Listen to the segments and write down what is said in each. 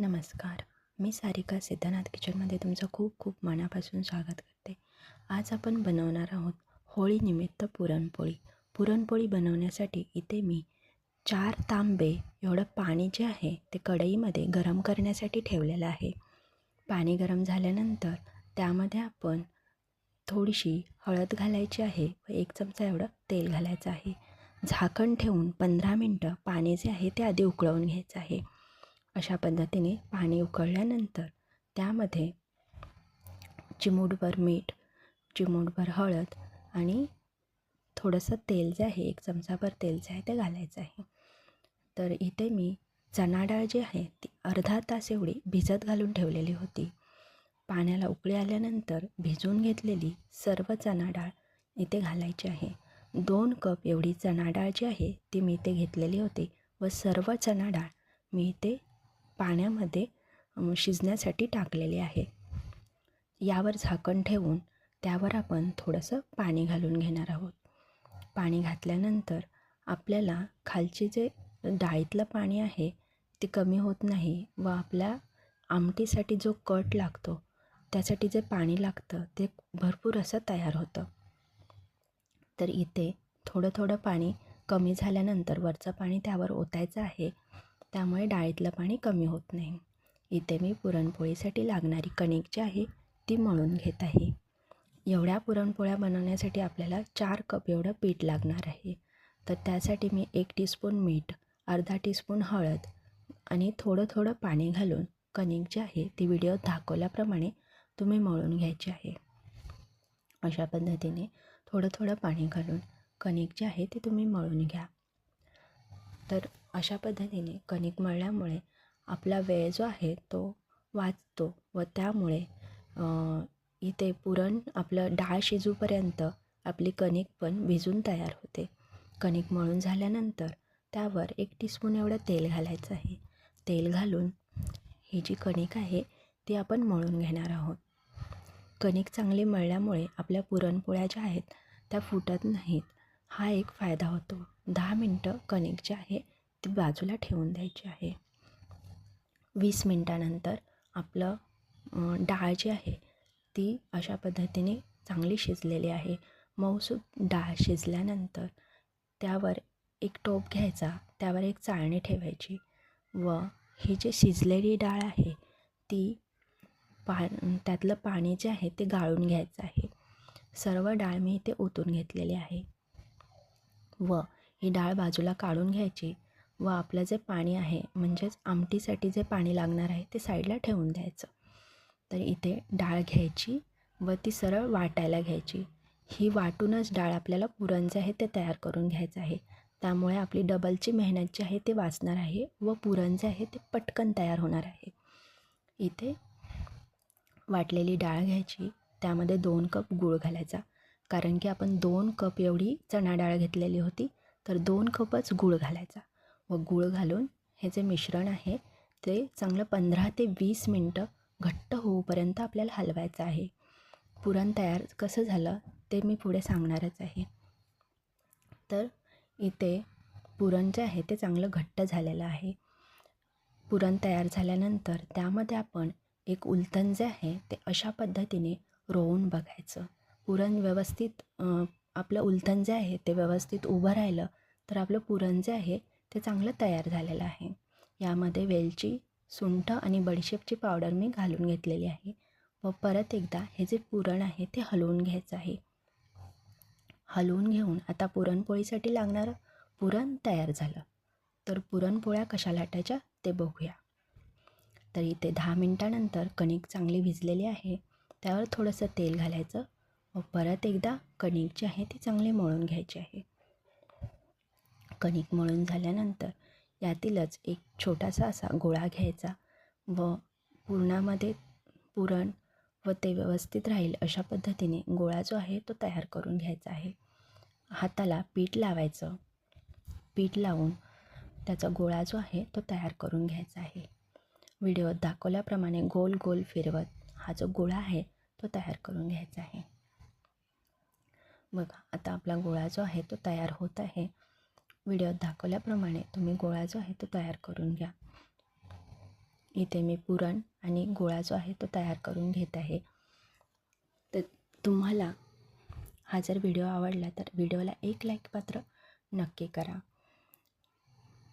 नमस्कार. मी सारिका सिद्धनाथ किचनमध्ये तुमचं खूप खूप मनापासून स्वागत करते. आज आपण बनवणार आहोत होळीनिमित्त पुरणपोळी. पुरणपोळी बनवण्यासाठी इथे मी 4 तांबे एवढं पाणी जे आहे ते कढईमध्ये गरम करण्यासाठी ठेवलेलं आहे. पाणी गरम झाल्यानंतर त्यामध्ये आपण थोडीशी हळद घालायची आहे व 1 चमचा एवढं तेल घालायचं आहे. झाकण ठेवून 15 मिनटं पाणी जे आहे ते आधी उकळवून घ्यायचं आहे. अशा पद्धतीने पाणी उकळल्यानंतर त्यामध्ये चिमूटभर मीठ, चिमूटभर हळद आणि थोडंसं तेल जे आहे 1 चमचाभर तेल जे आहे ते घालायचं आहे. तर इथे मी चणा डाळ जी आहे ती अर्धा तास एवढी भिजत घालून ठेवलेली होती. पाण्याला उकळी आल्यानंतर भिजवून घेतलेली सर्व चणा डाळ इथे घालायची आहे. 2 कप एवढी चणा डाळ जी आहे ती मी इथे घेतलेली होती व सर्व चणा डाळ मी इथे पाण्यामध्ये शिजण्यासाठी टाकलेले आहे. यावर झाकण ठेवून त्यावर आपण थोडंसं पाणी घालून घेणार आहोत. पाणी घातल्यानंतर आपल्याला खालचे जे डाळीतलं पाणी आहे ते कमी होत नाही व आपल्या आमटीसाठी जो कट लागतो त्यासाठी जे पाणी लागतं ते भरपूर असं तयार होतं. तर इथे थोडं थोडं पाणी कमी झाल्यानंतर वरचं पाणी त्यावर ओतायचं आहे. त्यामुळे डाळीतलं पाणी कमी होत नाही. इथे मी पुरणपोळीसाठी लागणारी कणिक जी आहे ती मळून घेत आहे. एवढ्या पुरणपोळ्या बनवण्यासाठी आपल्याला 4 कप एवढं पीठ लागणार आहे. तर त्यासाठी मी 1 टीस्पून मीठ, अर्धा टीस्पून हळद आणि थोडं थोडं पाणी घालून कणिक जी आहे ती व्हिडिओत दाखवल्याप्रमाणे तुम्ही मळून घ्यायची आहे. अशा पद्धतीने थोडं थोडं पाणी घालून कणिक जी आहे ती तुम्ही मळून घ्या. तर अशा पद्धतीने कणिक मळल्यामुळे आपला वेळ जो आहे तो वाचतो व त्यामुळे इथे पुरण आपलं डाळ शिजूपर्यंत आपली कणिक पण भिजून तयार होते. कणिक मळून झाल्यानंतर त्यावर 1 टीस्पून एवढं तेल घालायचं आहे. तेल घालून ही जी कणिक आहे ती आपण मळून घेणार आहोत. कणिक चांगली मळल्यामुळे आपल्या पुरणपोळ्या ज्या आहेत त्या फुटत नाहीत. हा एक फायदा होतो. 10 मिनटं कणिक जी आहे ती बाजूला ठेवून द्यायची आहे. 20 मिनटानंतर आपलं डाळ जी आहे ती अशा पद्धतीने चांगली शिजलेली आहे. मऊसूत डाळ शिजल्यानंतर त्यावर एक टोप घ्यायचा, त्यावर एक चाळणी ठेवायची व ही जी शिजलेली डाळ आहे ती त्यातलं पाणी जे आहे ते गाळून घ्यायचं आहे. सर्व डाळ मी इथे ओतून घेतलेली आहे व ही डाळ बाजूला काढून घ्यायची व आपलं जे पाणी आहे म्हणजेच आमटीसाठी जे पाणी लागणार आहे ते साईडला ठेवून द्यायचं. तर इथे डाळ घ्यायची व ती सरळ वाटायला घ्यायची. ही वाटूनच डाळ आपल्याला पुरण जे आहे ते तयार करून घ्यायचं आहे. त्यामुळे आपली डबलची मेहनत जी आहे ते वाचणार आहे व पुरण जे आहे ते पटकन तयार होणार आहे. इथे वाटलेली डाळ घ्यायची, त्यामध्ये 2 कप गूळ घालायचा. कारण की आपण 2 कप एवढी चणा डाळ घेतलेली होती तर 2 कपच गूळ घालायचा व गूळ घालून हे जे मिश्रण आहे ते चांगलं 15 ते 20 मिनटं घट्ट होऊपर्यंत आपल्याला हलवायचं आहे. पुरण तयार कसं झालं ते मी पुढे सांगणारच आहे. तर इथे पुरण जे आहे ते चांगलं घट्ट झालेलं आहे. पुरण तयार झाल्यानंतर त्यामध्ये आपण एक उलथन जे आहे ते अशा पद्धतीने रोवून बघायचं. पुरण व्यवस्थित आपलं उलथन जे आहे ते व्यवस्थित उभं राहिलं तर आपलं पुरण जे आहे ते चांगलं तयार झालेलं आहे. यामध्ये वेलची, सुंठ आणि बडीशेपची पावडर मी घालून घेतलेली आहे व परत एकदा हे जे पुरण आहे ते हलवून घ्यायचं आहे. हलवून घेऊन आता पुरणपोळीसाठी लागणारं पुरण तयार झालं. तर पुरणपोळ्या कशा लाटायच्या ते बघूया. तर इथे 10 मिनटानंतर कणिक चांगली भिजलेली आहे. त्यावर थोडंसं तेल घालायचं व परत एकदा कणिक जी आहे ती चांगली मळून घ्यायची आहे. कणिक मळून झाल्यानंतर यातीलच एक छोटासा असा गोळा घ्यायचा व पुरणामध्ये पुरण व ते व्यवस्थित राहील अशा पद्धतीने गोळा जो आहे तो तयार करून घ्यायचा आहे. हाताला पीठ लावायचं. पीठ लावून त्याचा गोळा जो आहे तो तयार करून घ्यायचा आहे. व्हिडिओत दाखवल्याप्रमाणे गोल गोल फिरवत हा जो गोळा आहे तो तयार करून घ्यायचा आहे. बघा आता आपला गोळा जो आहे तो तयार होत आहे. व्हिडिओत दाखवल्याप्रमाणे तुम्ही गोळा जो आहे तो तयार करून घ्या. इथे मी पुरण आणि गोळा जो आहे तो तयार करून घेत आहे. तर तुम्हाला हा जर व्हिडिओ आवडला तर व्हिडिओला एक लाईक मात्र नक्की करा.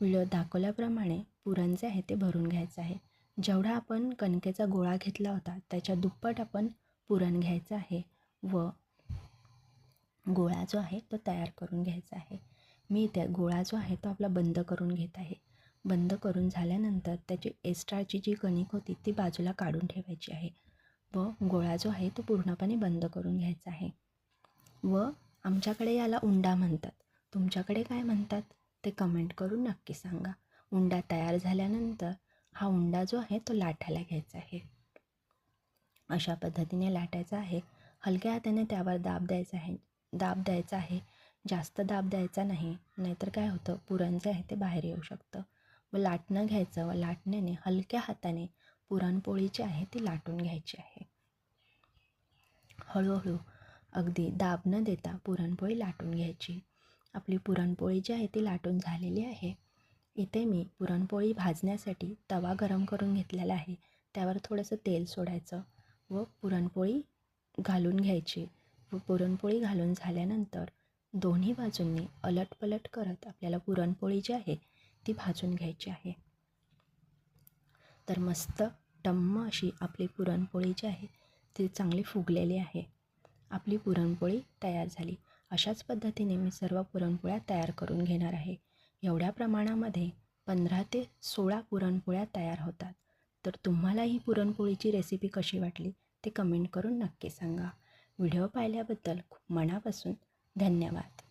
व्हिडिओ दाखवल्याप्रमाणे पुरण जे आहे ते भरून घ्यायचं आहे. जेवढा आपण कणकेचा गोळा घेतला होता त्याच्या दुप्पट आपण पुरण घ्यायचं आहे व गोळा जो आहे तो तयार करून घ्यायचा आहे. मी इथे गोळा जो आहे तो आपला बंद करून घेत आहे. बंद करून झाल्यानंतर त्याची एक्स्ट्राची जी कणिक होती ती बाजूला काढून ठेवायची आहे व गोळा जो आहे तो पूर्णपणे बंद करून घ्यायचा आहे. व आमच्याकडे याला उंडा म्हणतात. तुमच्याकडे काय म्हणतात ते कमेंट करून नक्की सांगा. उंडा तयार झाल्यानंतर हा उंडा जो आहे तो लाटायला घ्यायचा आहे. अशा पद्धतीने लाटायचा आहे. हलक्या हाताने त्यावर दाब द्यायचा आहे. जास्त दाब द्यायचा नाही, नाहीतर काय होतं पुरण जे आहे ते बाहेर येऊ शकतं. व लाटणं घ्यायचं व लाटण्याने हलक्या हाताने पुरणपोळी जी आहे ती लाटून घ्यायची आहे. हळूहळू अगदी दाब न देता पुरणपोळी लाटून घ्यायची. आपली पुरणपोळी जी आहे ती लाटून झालेली आहे. इथे मी पुरणपोळी भाजण्यासाठी तवा गरम करून घेतलेला आहे. त्यावर थोडंसं तेल सोडायचं व पुरणपोळी घालून घ्यायची व पुरणपोळी घालून झाल्यानंतर दोन्ही बाजूंनी अलटपलट करत आपल्याला पुरणपोळी जी आहे ती भाजून घ्यायची आहे. तर मस्त टम्म अशी आपली पुरणपोळी जी आहे ती चांगली फुगलेली आहे. आपली पुरणपोळी तयार झाली. अशाच पद्धतीने मी सर्व पुरणपोळ्या तयार करून घेणार आहे. एवढ्या प्रमाणामध्ये 15 ते 16 पुरणपोळ्या तयार होतात. तर तुम्हाला ही पुरणपोळीची रेसिपी कशी वाटली ते कमेंट करून नक्की सांगा. व्हिडिओ पाहिल्याबद्दल खूप मनापासून धन्यवाद.